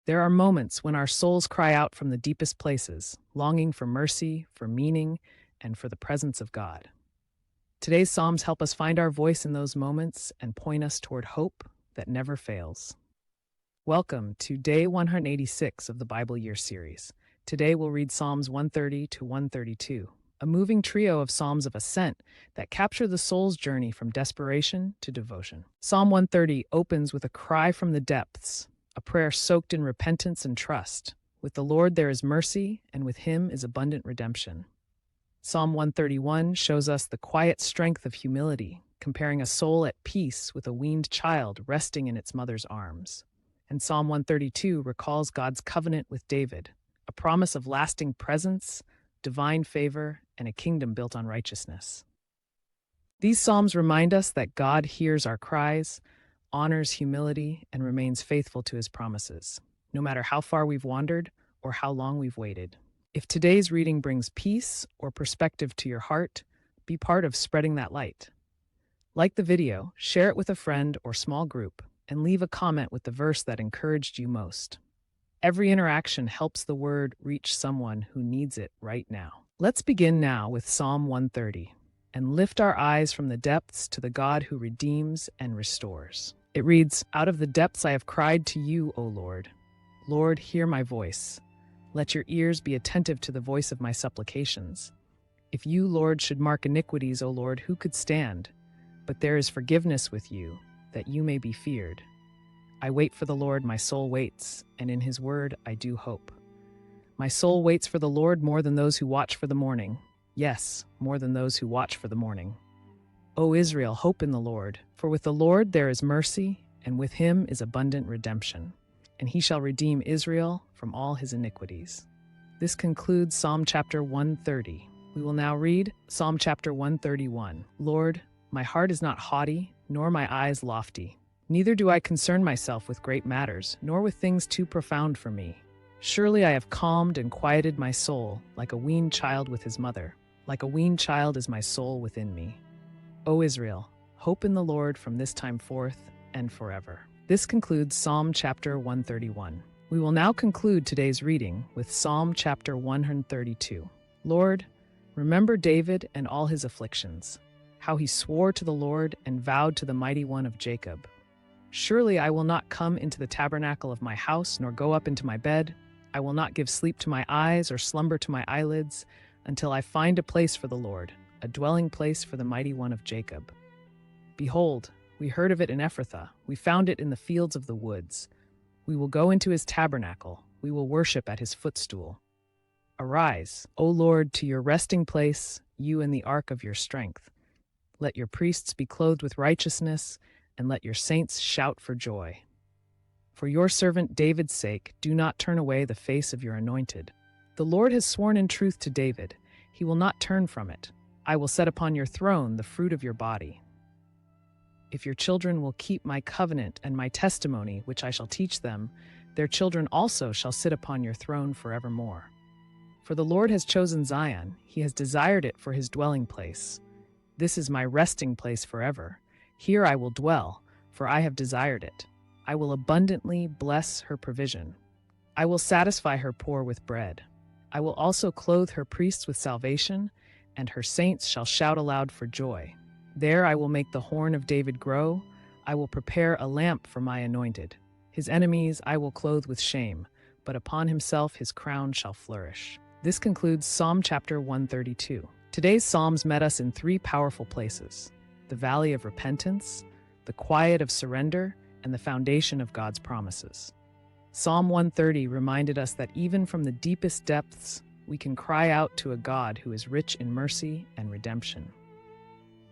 There are moments when our souls cry out from the deepest places, longing for mercy, for meaning, and for the presence of God. Today's Psalms help us find our voice in those moments and point us toward hope that never fails. Welcome to day 186 of the Bible Year series. Today we'll read Psalms 130 to 132, a moving trio of psalms of ascent that capture the soul's journey from desperation to devotion. Psalm 130 opens with a cry from the depths, a prayer soaked in repentance and trust. With the Lord there is mercy, and with him is abundant redemption. Psalm 131 shows us the quiet strength of humility, comparing a soul at peace with a weaned child resting in its mother's arms. And Psalm 132 recalls God's covenant with David, a promise of lasting presence, divine favor, and a kingdom built on righteousness. These psalms remind us that God hears our cries, honors humility, and remains faithful to his promises, no matter how far we've wandered or how long we've waited. If today's reading brings peace or perspective to your heart, be part of spreading that light. Like the video, share it with a friend or small group, and leave a comment with the verse that encouraged you most. Every interaction helps the word reach someone who needs it right now. Let's begin now with Psalm 130 and lift our eyes from the depths to the God who redeems and restores. It reads, "Out of the depths I have cried to you, O Lord. Lord, hear my voice. Let your ears be attentive to the voice of my supplications. If you, Lord, should mark iniquities, O Lord, who could stand? But there is forgiveness with you, that you may be feared. I wait for the Lord, my soul waits, and in his word I do hope. My soul waits for the Lord more than those who watch for the morning. Yes, more than those who watch for the morning. O Israel, hope in the Lord, for with the Lord there is mercy, and with him is abundant redemption. And he shall redeem Israel from all his iniquities." This concludes Psalm chapter 130. We will now read Psalm chapter 131. Lord, my heart is not haughty, nor my eyes lofty. Neither do I concern myself with great matters, nor with things too profound for me. Surely I have calmed and quieted my soul, like a weaned child with his mother. Like a weaned child is my soul within me. O Israel, hope in the Lord from this time forth and forever. This concludes Psalm chapter 131. We will now conclude today's reading with Psalm chapter 132. Lord, remember David and all his afflictions, how he swore to the Lord and vowed to the Mighty One of Jacob. Surely I will not come into the tabernacle of my house, nor go up into my bed. I will not give sleep to my eyes or slumber to my eyelids, until I find a place for the Lord, a dwelling place for the Mighty One of Jacob. Behold, we heard of it in Ephrathah. We found it in the fields of the woods. We will go into his tabernacle. We will worship at his footstool. Arise, O Lord, to your resting place, you in the ark of your strength. Let your priests be clothed with righteousness, and let your saints shout for joy. For your servant David's sake, do not turn away the face of your anointed. The Lord has sworn in truth to David. He will not turn from it. I will set upon your throne the fruit of your body. If your children will keep my covenant and my testimony, which I shall teach them, their children also shall sit upon your throne forevermore. For the Lord has chosen Zion, he has desired it for his dwelling place. This is my resting place forever. Here I will dwell, for I have desired it. I will abundantly bless her provision. I will satisfy her poor with bread. I will also clothe her priests with salvation, and her saints shall shout aloud for joy. There I will make the horn of David grow. I will prepare a lamp for my anointed. His enemies I will clothe with shame, but upon himself his crown shall flourish. This concludes Psalm chapter 132. Today's Psalms met us in three powerful places: the valley of repentance, the quiet of surrender, and the foundation of God's promises. Psalm 130 reminded us that even from the deepest depths, we can cry out to a God who is rich in mercy and redemption.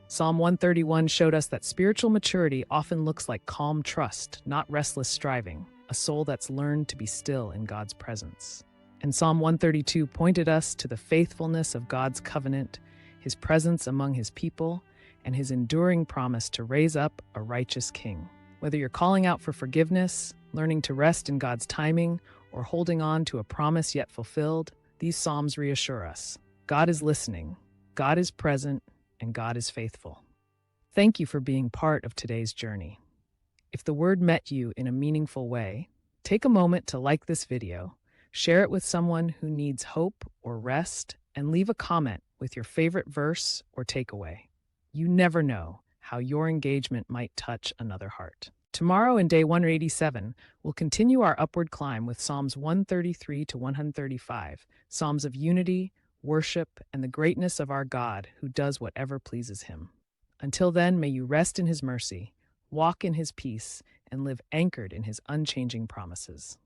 Psalm 131 showed us that spiritual maturity often looks like calm trust, not restless striving, a soul that's learned to be still in God's presence. And Psalm 132 pointed us to the faithfulness of God's covenant, his presence among his people, and his enduring promise to raise up a righteous king. Whether you're calling out for forgiveness, learning to rest in God's timing, or holding on to a promise yet fulfilled, these Psalms reassure us. God is listening, God is present, and God is faithful. Thank you for being part of today's journey. If the word met you in a meaningful way, Take a moment to like this video, share it with someone who needs hope or rest, and leave a comment with your favorite verse or takeaway. You never know how your engagement might touch another heart. Tomorrow in day 187, we'll continue our upward climb with Psalms 133 to 135, Psalms of unity, worship, and the greatness of our God who does whatever pleases him. Until then, may you rest in his mercy, walk in his peace, and live anchored in his unchanging promises.